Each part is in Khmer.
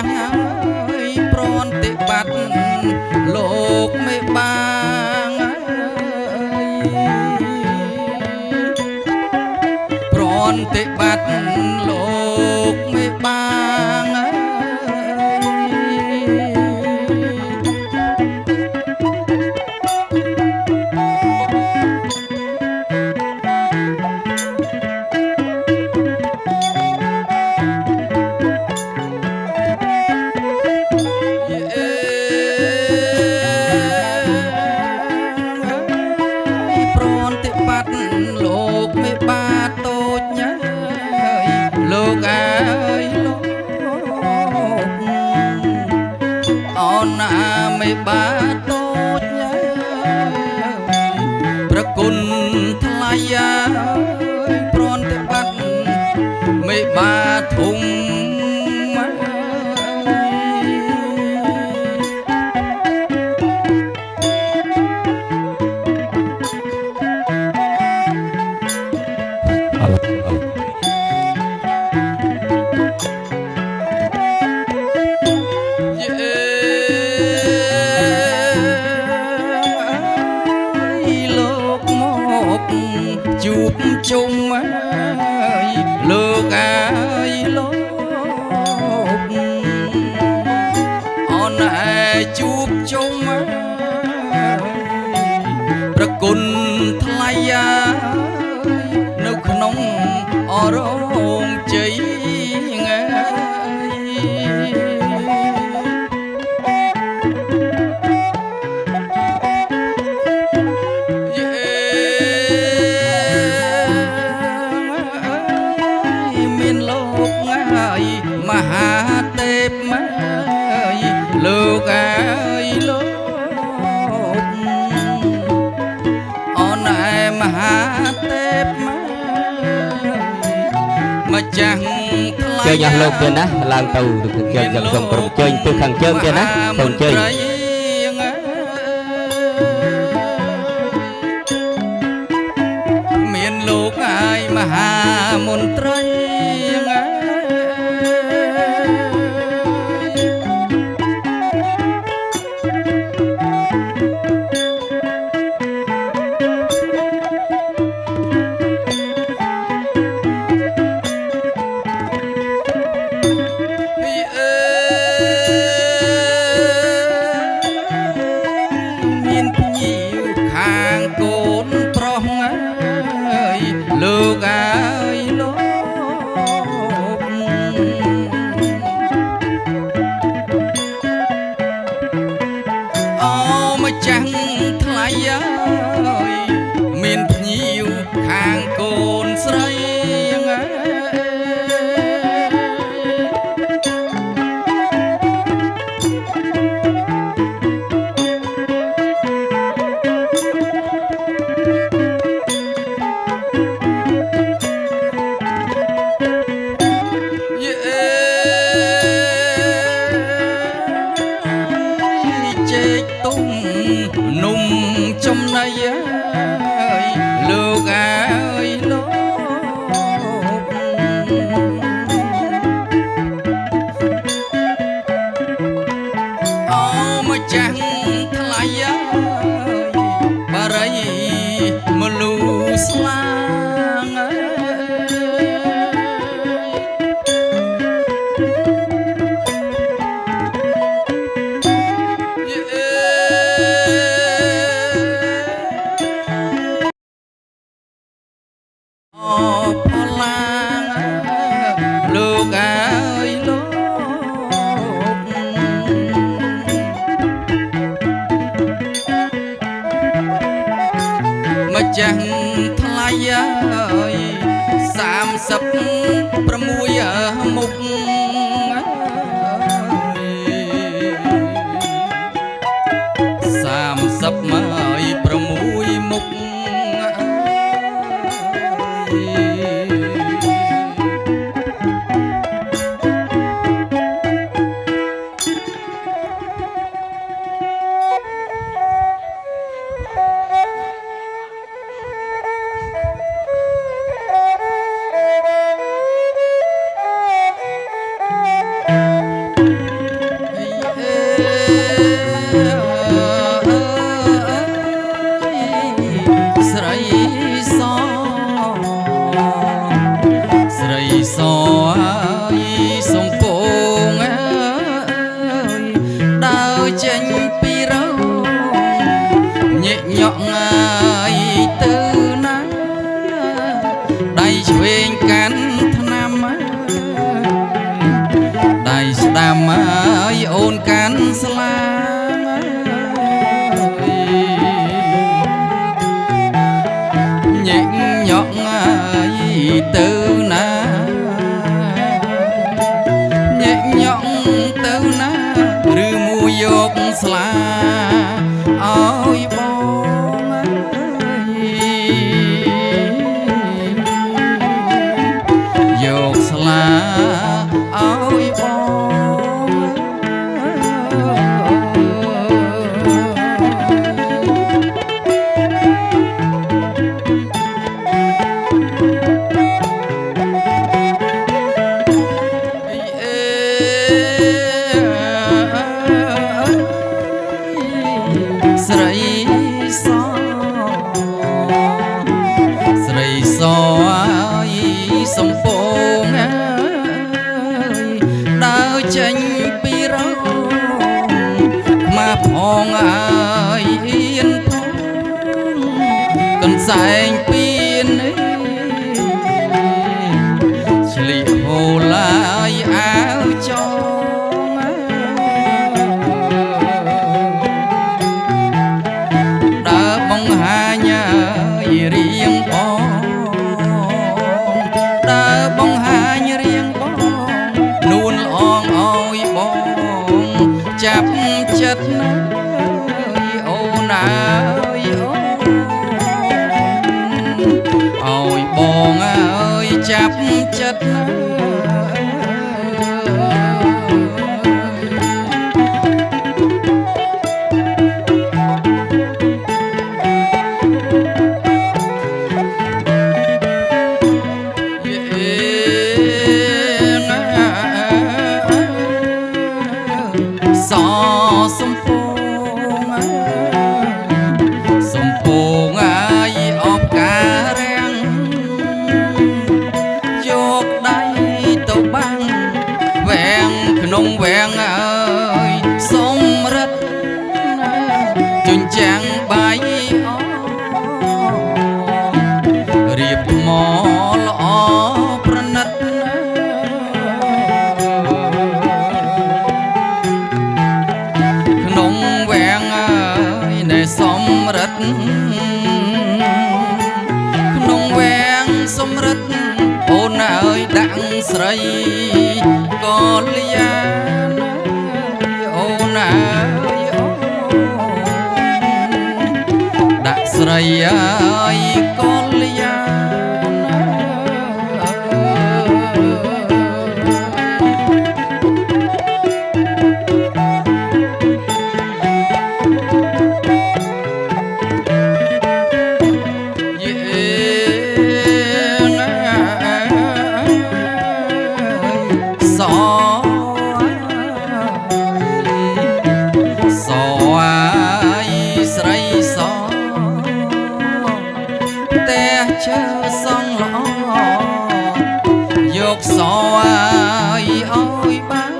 ងហើយប្រតិបត្តិលោកមេបាងប្រតិបត្តិលោកមេបាងលោកមេបាតូចញ៉ាយលោកអើយលោកអូនណាមេបាតូចញ៉ាយប្រគុណថ្លៃអើយប្រតិបត្តិមេបាធំជួបជុំអើយលោកអើយលោកអូនឯជួបជុំអើយប្រគុណថ្លៃអើយនៅក្នុងអរងជ័យមហាទេពមកលោកអើយលោកអូនឯមហាទេពមកម្ចាស់ថ្លៃជើញអស់លោកទៀតណាឡើងទៅជើញខ្ញុំសូមក្រុមជើញពីខាងជើងទៀតណាសូមជើញមានលោកអើយមហាមន្ត្រី ស្លាឲ្យបងយកស្លាឲ្យបងស្រីសស្រីសឲ្យសំពងដើរចេញពីរោមកផងអើយអៀនផងកន្សែងពៀនឆ្លៀកហូឡាយអាវចងដើរបង្ហាញរៀងបងដើរបង្ហាញរៀងបងនួនល្អងឲ្យបងចាប់ចិត្តណាអូនណាឲ្យបងអើយចាប់ចិត្តណាសសំពងសំពងអាយអបការរាំងយកដៃទៅបាំងវាំងក្នុងវាំងអើយសំរិទ្ធជញ្ចាំងបាយអរៀបថ្មល្អប្រណិតក្នុងវាំងអើយណែសំរិទ្ធក្នុងវាំងសំរិទ្ធអូនអើយដាក់ស្រីកល្យាណអូនអើយអូដាក់ស្រីអើយកល្យាសឲ្យស្រីសតែជើសងល្អយកសឲ្យបាន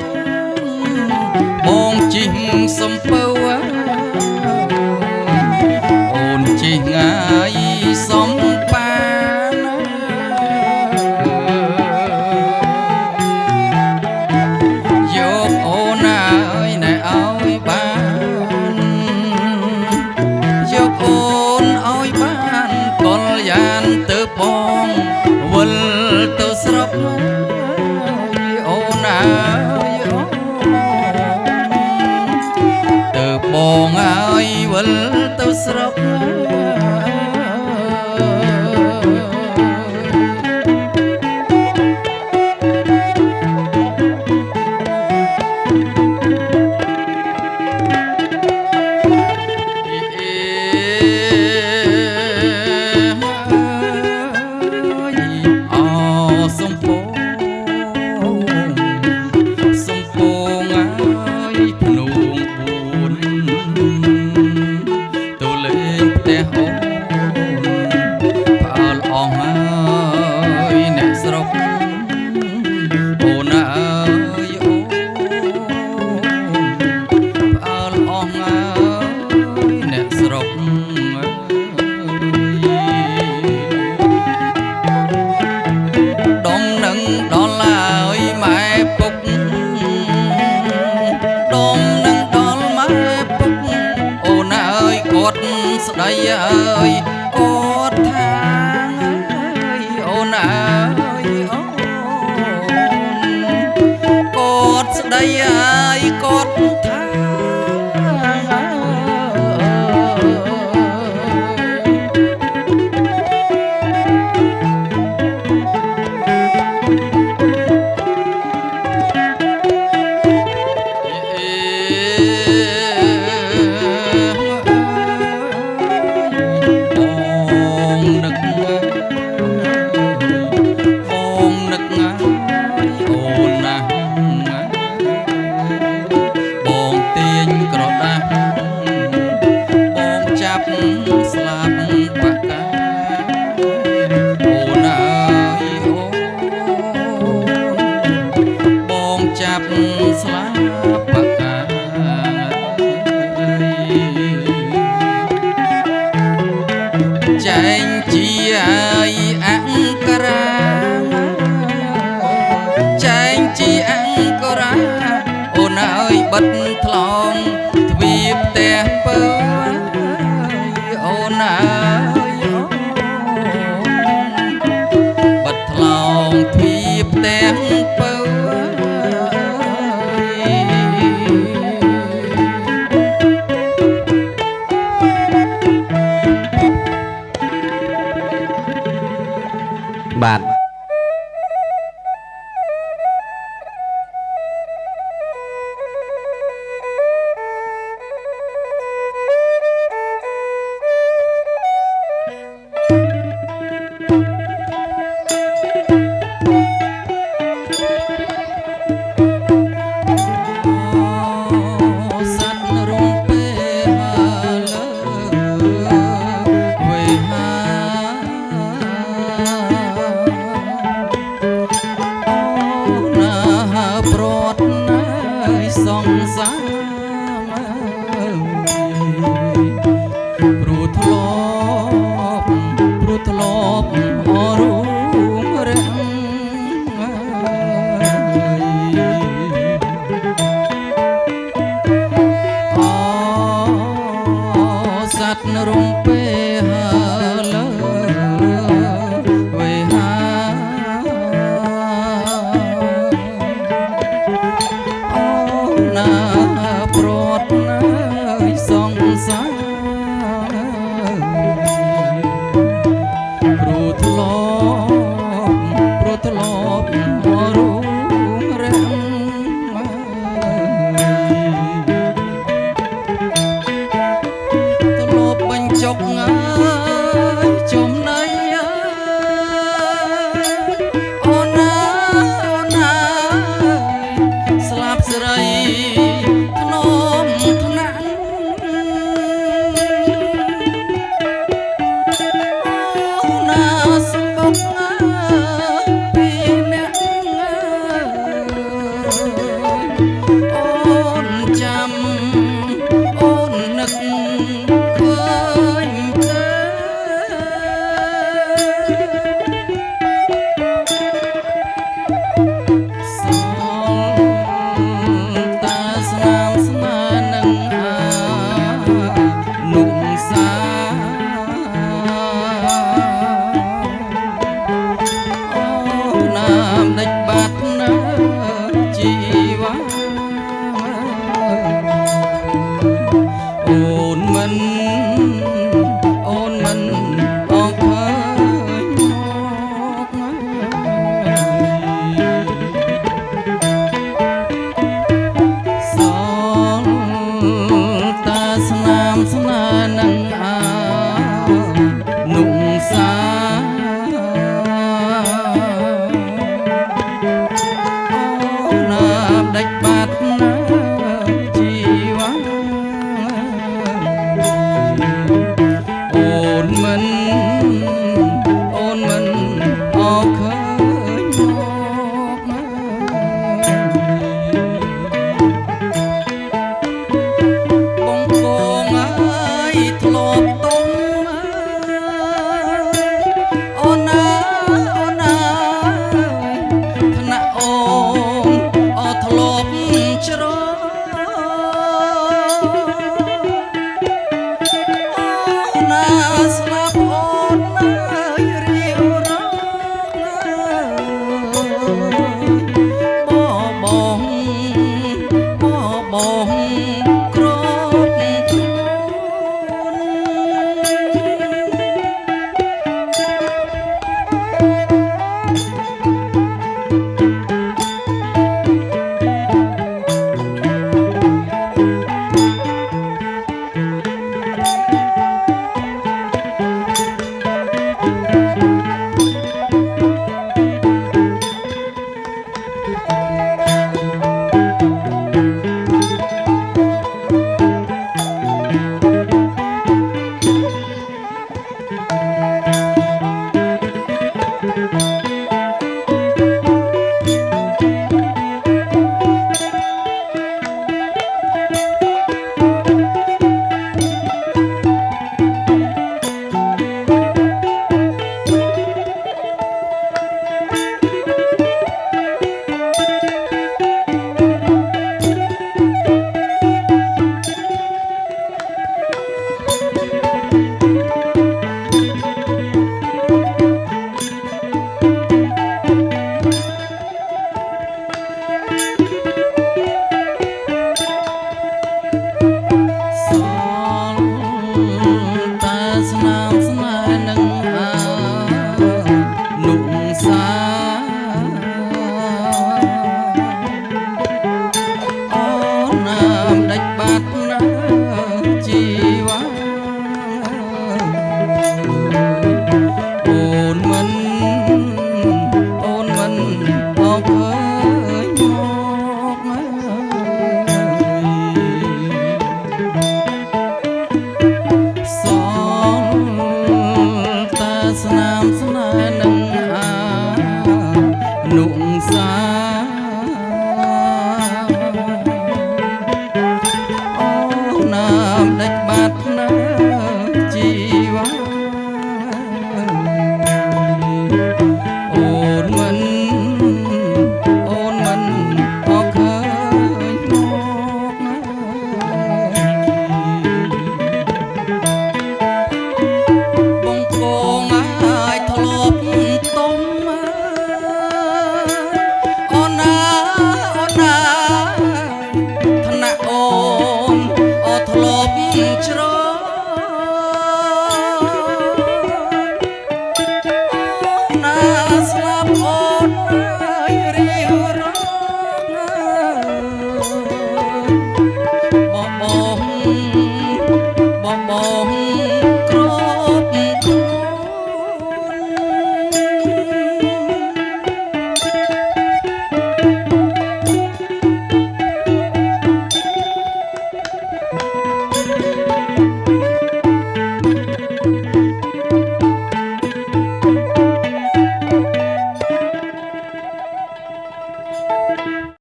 បងជីងសំពៅអូនជីងឲ្យសំបានយកអូនអើយណែឲ្យបានយកអូនឲ្យបានកលយានទៅបងវិលទៅស្រុកអូនអើយទៅបងអើយវិលទៅស្រុកសំពងអើយភ្នួង4ទៅលេងផ្ទះអូនផ្អើលអស់អើយអ្នកស្រុកអូនអើយអូផ្អើលអស់អើយអ្នកស្រុកដុំនឹងដល់ហើយម៉ែពុកដុំនឹងដល់ម៉ែពុកអូនអើយគាត់ស្ដីអើយគាត់ថាអូនអើយអូនគាត់ស្ដីអើយគាត់ថា ត់ស្លាបកាចែងជាអង្ការៈចែងជាអង្ការៈអូនអើយបិទថ្លងទ្វារផ្ទះពើអូនអើយបិទថ្លងទ្វារផ្ទះពើបាទសង្សារ